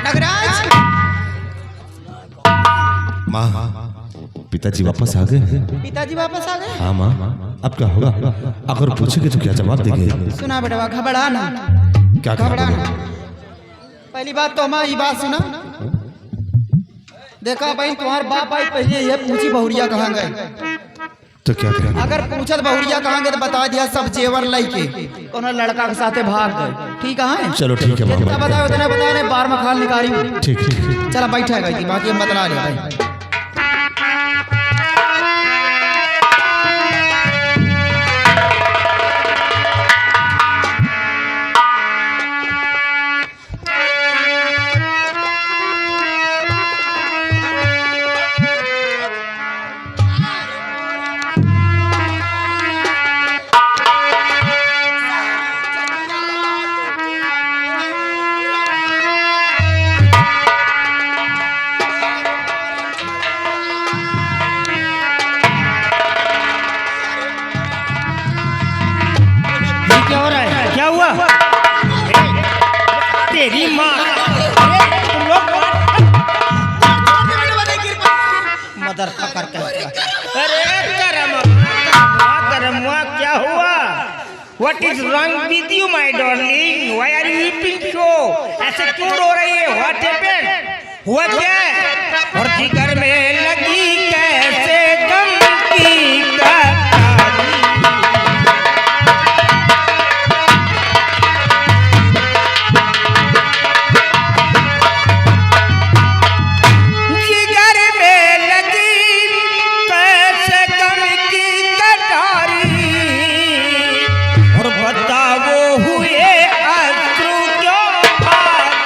नगराज। माँ, पिताजी वापस आ गए? पिताजी वापस आ गए? हाँ माँ, अब क्या होगा? अगर पूछेंगे तो क्या जवाब देंगे? सुना बेटा, घबरा ना। क्या घबरा ना। पहली बात तो माँ ये बात सुना, देखा भाई तुम्हारे बाप भाई पहले ये पूछी बहुरिया कहाँ गए, तो क्या करेंगे? अगर पूछत बहुरिया कहाँ गए तो बता दिया सब जेवर लेके कोनो लड़का के साथे भाग गए। ठीक है? चलो ठीक है माँ, जितना बताओ उतना बता रहे, बार में खाल निकाली। ठीक ठीक। चला बैठा गई, बाकी हम बतला रहे भाई। क्या हो रहा है? क्या हुआ? तेरी माँ मदर पकड़ के। अरे करमुआ क्या हुआ? What is wrong with you, my darling? Why are you weeping so? ऐसे क्यों रो रही है? What happened? हुआ क्या? और जिगर में लगी कैसे गम की कटारी। जिगर में लगी कैसे गम की कटारी, और बताओ हुए अश्रु क्यों आज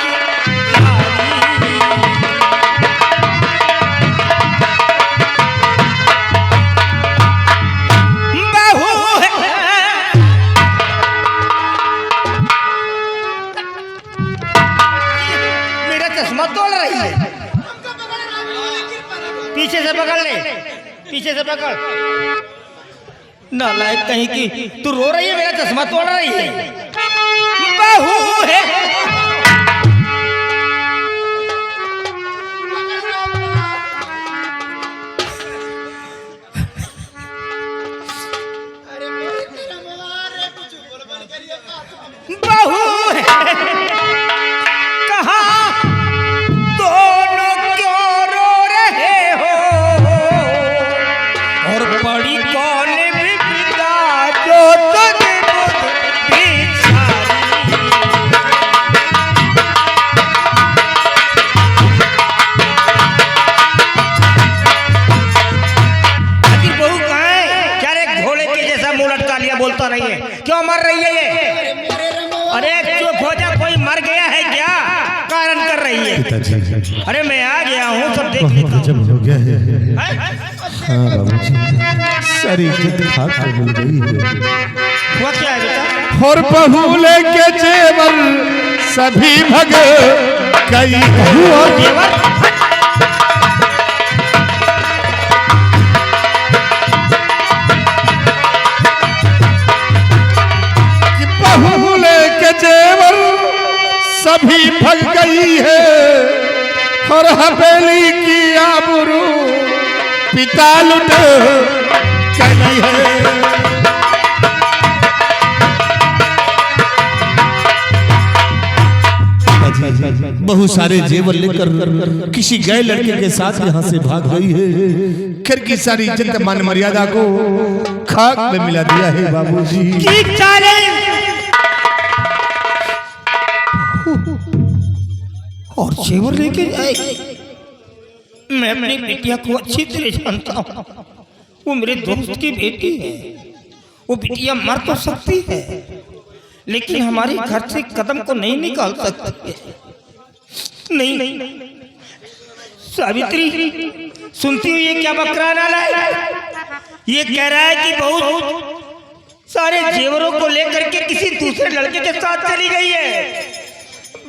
जारी। बहू है मेरा चश्मा तोड़ रही है। पीछे से पकड़ ले, पीछे से पकड़। नालायक कहीं की, तू रो रही है, मेरा चश्मा तोड़ रही है। बहू है बहू है कहाँ दोनों क्यों रो रहे हो, और बड़ी कौन विपदा जो तुझ बुध बिचारी। आखिर बहू कहाँ है? क्या रे घोड़े के जैसा मुंह लटका लिया बोलता रही है? क्यों मर रही है ये? अरे चुप हो जा, कोई मर गया है क्या? कारण कर रही है। पिताजी, अरे मैं आ गया हूँ, सब देख लेता हूँ। जब हो गया है। हाँ बाबूजी, सारी इज्जत खाक पे मिल गई है। हुआ क्या है बेटा? और बहू लेके जेवर सभी भग गई। और जेवर? बहू लेके जेवर सभी भग गई है, और हवेली की आबरू पिता लुट गई है। बहुत सारे जेवर लेकर किसी गए लड़के के साथ यहाँ से भाग गई है। खैर की सारी इज्जत मान मर्यादा को खाक में मिला दिया है बाबूजी। और जेवर लेके जाए? मैं अपनी बेटिया को अच्छी तरह जानता हूँ, वो मेरे दोस्त की बेटी है। वो बिटिया मर तो सकती है, लेकिन हमारे घर से कदम को नहीं निकाल सकती है। नहीं सावित्री, सुनती हुई ये क्या बकरा नाला है? ये कह रहा है कि बहुत सारे जेवरों को लेकर के किसी दूसरे लड़के के साथ चली गई है।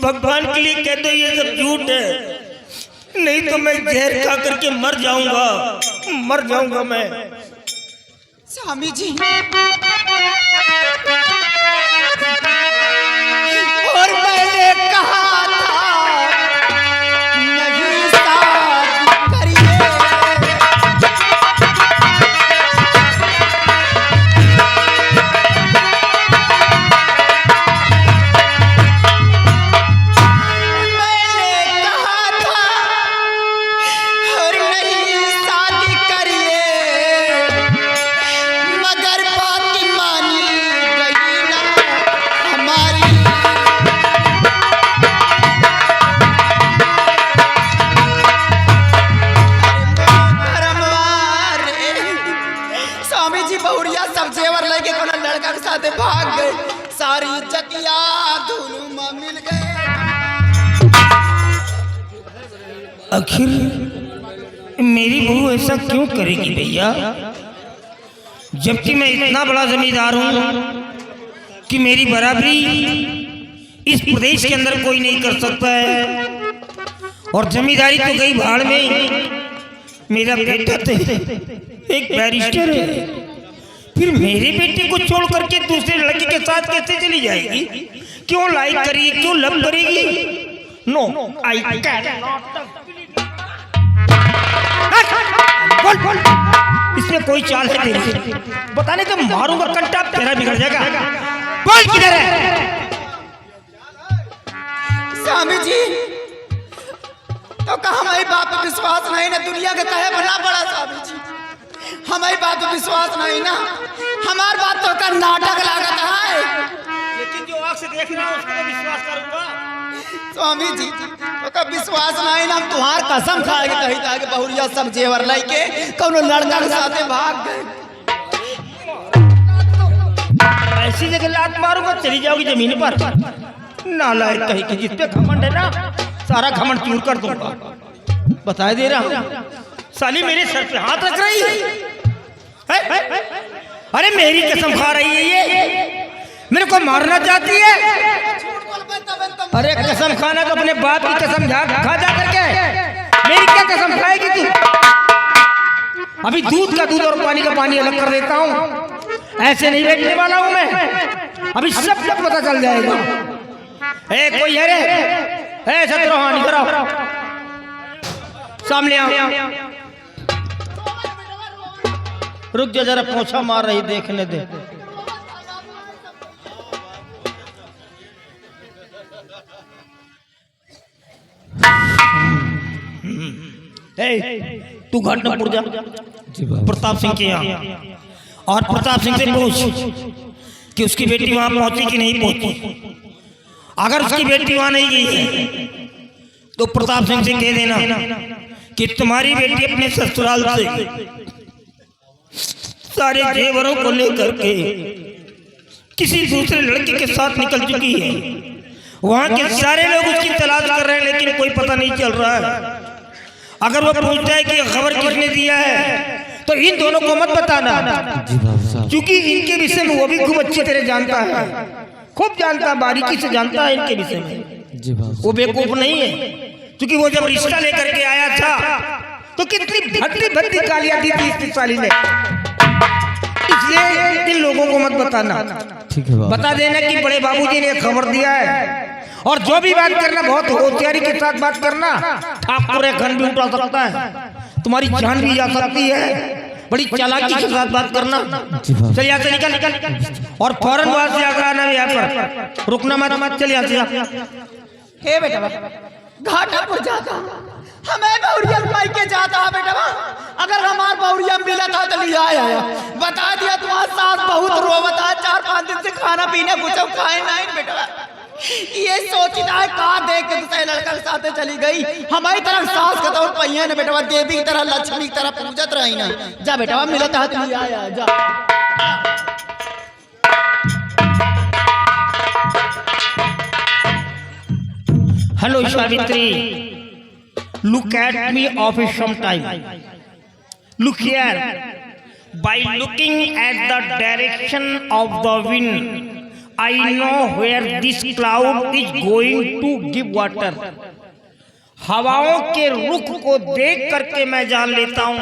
भगवान के लिए कह दो ये सब झूठ है, नहीं तो मैं जहर खा करके मर जाऊंगा मैं। स्वामी जी, और मैंने कहा था आखिर मेरी बहू ऐसा क्यों करेगी भैया, जबकि मैं इतना बड़ा जमींदार हूं कि मेरी बराबरी इस प्रदेश के अंदर कोई नहीं कर सकता है। और जमींदारी तो गई भाड़ में, मेरा बेटा तो एक बैरिस्टर है, फिर मेरे बेटे को छोड़ करके दूसरे लड़के के साथ कैसे चली जाएगी? क्यों लाइक करेगी, क्यों लव करेगी? नो आई कैन बोल बोल, इसमें कोई चाल है तेरी? बताने तो मारूंगा कंटा, तेरा बिगड़ जाएगा। बोल किधर है? स्वामी जी तो कहा हमारी बात पे विश्वास नहीं ना, दुनिया के कहे बना पड़ा। स्वामी जी हमारी बात पे विश्वास नहीं ना, हमारी बात तो का नाटक लागत है, लेकिन जो आँख से देख रहा हूं उसको तो विश्वास करूंगा। स्वामी जी तो का विश्वास नहीं ना, हम तुम्हार कसम खाए के कही था कि बहुरिया सब जेवर लेके कौनो लड़का के साथे भाग गए। ऐसी जगह लात मारूंगा चली जाओगी जमीन पर। नालायक कहीं की, जिस पे घमंड है ना सारा घमंड चूर कर दूंगा। बताए दे रहा हूं, साली मेरे सर पे हाथ रख रही है। अरे मेरी कसम खा रही है ये, मेरे को मारना चाहती है। अरे कसम खाना तो अपने बाप की कसम खा जा करके, मेरी क्या कसम खाएगी तू? अभी दूध का दूध और पानी का पानी अलग कर देता हूँ, ऐसे नहीं बैठने वाला हूँ मैं। अभी सब पता चल जाएगा। ए कोई है रे? ए सतरोहानी करो, सामने आओ। रुक जा जरा, पोछा मार रही, देखने दे। तू घाटमपुर जा प्रताप सिंह के यहाँ, और प्रताप सिंह से पूछ कि उसकी बेटी वहां पहुंची कि नहीं पहुंची। अगर उसकी बेटी वहां नहीं गई है तो प्रताप सिंह से कह देना कि तुम्हारी बेटी अपने ससुराल से सारे जेवरों को लेकर के किसी दूसरे लड़के के साथ निकल चुकी है। वहां के सारे लोग उसकी तलाश कर रहे हैं, लेकिन कोई पता नहीं चल रहा है। अगर वो पूछता है कि खबर किसने दिया है तो इन दोनों को मत बताना, क्योंकि इनके विषय में वो भी खूब अच्छी तरह जानता है, खूब जानता, बारीकी से जानता है इनके विषय में। वो बेवकूफ नहीं है, क्योंकि वो जब रिश्ता लेकर के आया था तो कितनी भद्दी भद्दी गालियां दी थी इस साली ने। इसलिए इन लोगों को मत बताना, बता देना कि बड़े बाबूजी ने खबर दिया है। और जो भी बात करना बहुत होशियारी के साथ बात करना, ठाकुर घन भी उठा सकता है, तुम्हारी जान भी जा सकती है। बड़ी चालाकी के साथ बात करना। चल यहाँ से निकल, और फौरन वहां से आकर आना यहाँ पर, रुकना मत, चल यहाँ से। हे बेटा घाटापुर जाता, हमें बहुरिया माई के जाता है बेटा। अगर हमार बहुरिया मिला था तो लिया आया, बता दिया तुम्हारा सास बहुत रोवता है, 4-5 दिन से खाना पीना कुछ खाए नहीं बेटा। ये सोचता है कहा देख के दूसरे लड़का के साथ चली गई। हमारी तरह सास का तो पहिया ने बेटा, देवी की तरह लक्ष्मी की तरह पूजत रही ना। जा बेटा मिला था तो लिया आया, जा। Hello Savitri, look at me after some time. Look here. By looking at the direction of the wind, I know where this cloud is going to give water. हवाओं के रुख को देख करके मैं जान लेता हूं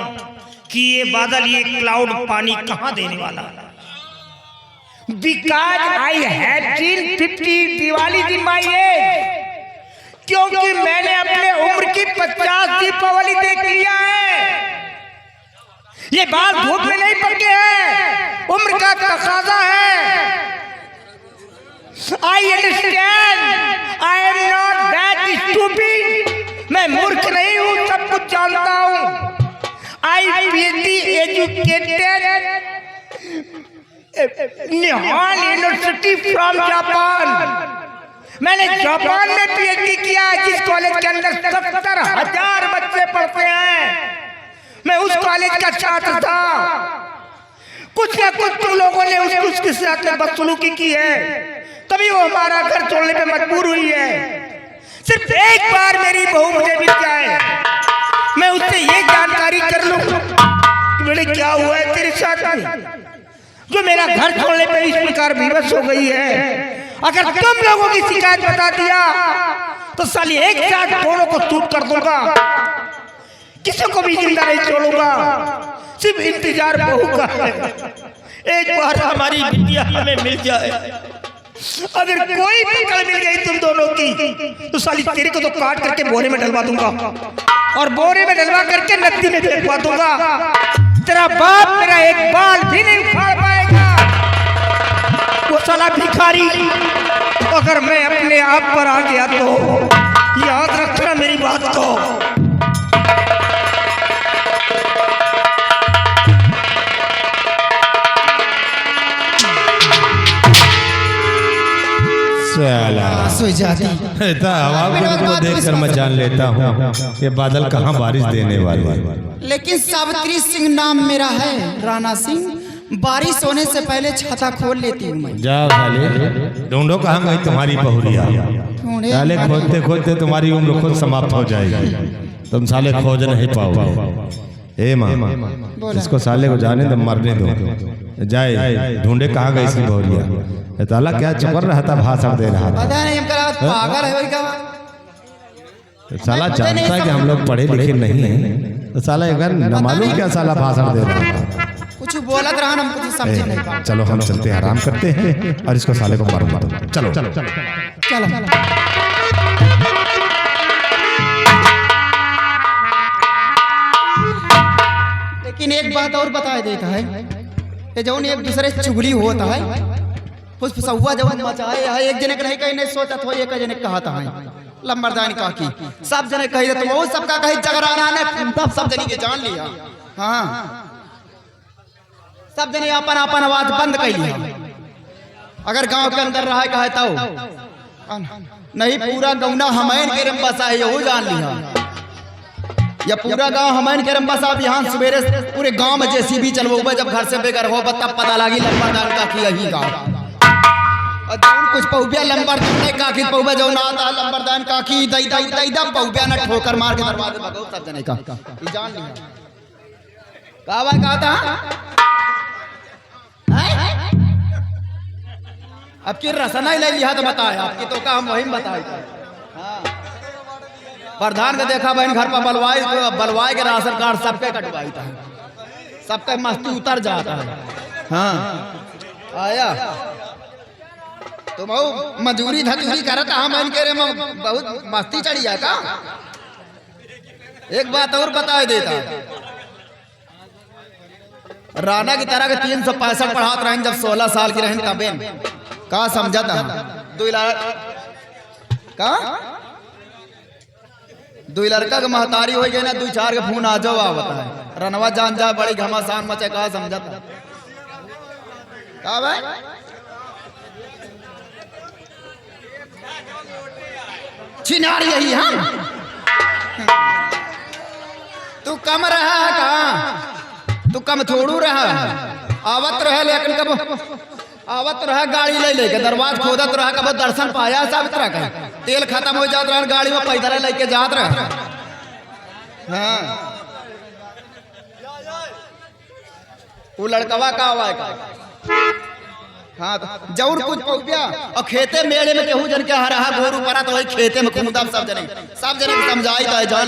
कि ये बादल, ये क्लाउड पानी कहां देने वाला है। Because I had seen 50 Diwali in my age, क्योंकि मैंने अपने उम्र की 50 दीपावली देख लिया है। ये बात धूप में नहीं पके हैं, उम्र का तकाजा है। I understand, I am not that stupid, मैं मूर्ख नहीं हूँ, सब कुछ जानता हूँ। I really educated Nihal university from Japan, मैंने जापान में पीएचडी किया है, जिस कॉलेज के अंदर 70,000 बच्चे पढ़ते हैं। मैं उस कॉलेज का छात्र था। कुछ ना कुछ तुम लोगों ने उसके साथ बदसलूकी की है, तभी वो हमारा घर छोड़ने पे मजबूर हुई है। सिर्फ एक बार मेरी बहू मुझे मिल जाए, जो मेरा घर छोड़ने पे इस प्रकार विवश हो गई है, अगर तुम लोगों की शिकायत बता दिया तो साली एक साथ दोनों को शूट कर दूंगा, किसी को भी जिंदा नहीं छोड़ूंगा। सिर्फ इंतजार बहू का है, एक बार हमारी बिटिया हमें मिल जाए। अगर कोई पकड़ मिल गई तुम दोनों की तो साली तेरे को तो काट करके बोरे में डलवा दूंगा और बोरे में डलवा करके नदी में फेंकवा दूंगा। तेरा बाप मेरा एक बाल भी नहीं उखाड़ पाएगा। वो साला भिखारी अगर मैं अपने आप पर आ गया तो याद रखना मेरी बात को। को देखकर मैं जान लेता हूँ ये बादल कहाँ बारिश देने वाले हैं। लेकिन सावित्री सिंह नाम मेरा है, राणा सिंह। बारिश होने से पहले छाता खोल लेती हूँ मैं। जाओ साले, ढूंढो कहाँ गई तुम्हारी बहुरिया। साले खोजते खोजते तुम्हारी उम्र खुद समाप्त हो जाएगी, तुम साले खोज नहीं पाओगे। ए माँ, इसको साले को जाने दो, मरने दो, जाए ढूंढे कहाँ गई इसकी बहुरिया। ताला क्या चुपर रहा था, भाषण दे रहा था। पता नहीं पागल है क्या? साला जानता है कि हम लोग पढ़े लिखे नहीं हैं, तो साला अगर न मालूम क्या साला भाषण दे रहा था। कुछ बोलत रहा ना, कुछ समझे नहीं। चलो हम चलते हैं, आराम करते हैं और इसको साले को मारूंगा। चलो चलो चलो चलो। लेकिन एक बात और बता देता है कि जौन एक दूसरे से चुगली होता है, फुसफुसौआ जवन मचाए है, एक जने के नहीं कहीं नहीं सोचत हो, एक जने कहता है लंबरदानी काकी, सब जने कही तो वो सबका कही जगराना ने सब जने के जान लिया। हाँ, सब जने अपन अपन आवाज बंद कर लिया। अगर गांव के अंदर रहा कहे तो नहीं, पूरा गौना हमैन के रम बसा है, यही जान लिया। या पूरा गांव हमैन के रम बसा। यहाँ सवेरे पूरे गांव में जेसीबी चलबा, जब घर से बेघर हो तब पता लगी लंबरदान काकी यही गाँव। कुछ पहुबिया लंबरदान काकी पहुबा जो ना आता लंबरदान काकी दई दई दई दम पहुबिया ना ठोकर मार के दरवाजे भगो सब जने का ये जान लिया। कावा कहता अब की रसना ही ले लिया तो बताए आपकी तो का हम वही बताए। हाँ, प्रधान का देखा बहन घर पर बलवाए के राशन कार्ड सबके कटवाई था, सबका मस्ती उतर जाता है। हाँ आया तो बहु मजूरी धजूरी करता हम इनके रे बहुत मस्ती चढ़ी है का। एक बात और बता देता, राणा की तरह के 365 पढ़ाते रहे जब 16 साल की रहे तबे का समझा था। दो लड़का के महतारी हो गई ना, 2-4 के फोन आ जाओ आवता है। रनवा जान जा बड़ी घमासान मचे का समझा था का भाई। छिनार यही हम तू कम रहा है कहाँ, तू कम थोड़ू रहा है। आवत रहे लेकिन कब आवत रहा गाड़ी ले लेके दरवाज खोदत रहा, कब दर्शन पाया साबित रहा, तेल खत्म हो जात रहा गाड़ी में पैदल लेके जात रहा। हाँ वो लड़कवा का आवा का। हाँ जरूर कुछ पहुंचा और खेते मेले में केहू जन के हरा गोरू परा तो वही खेते में खूदा सब जने समझाई तो जान।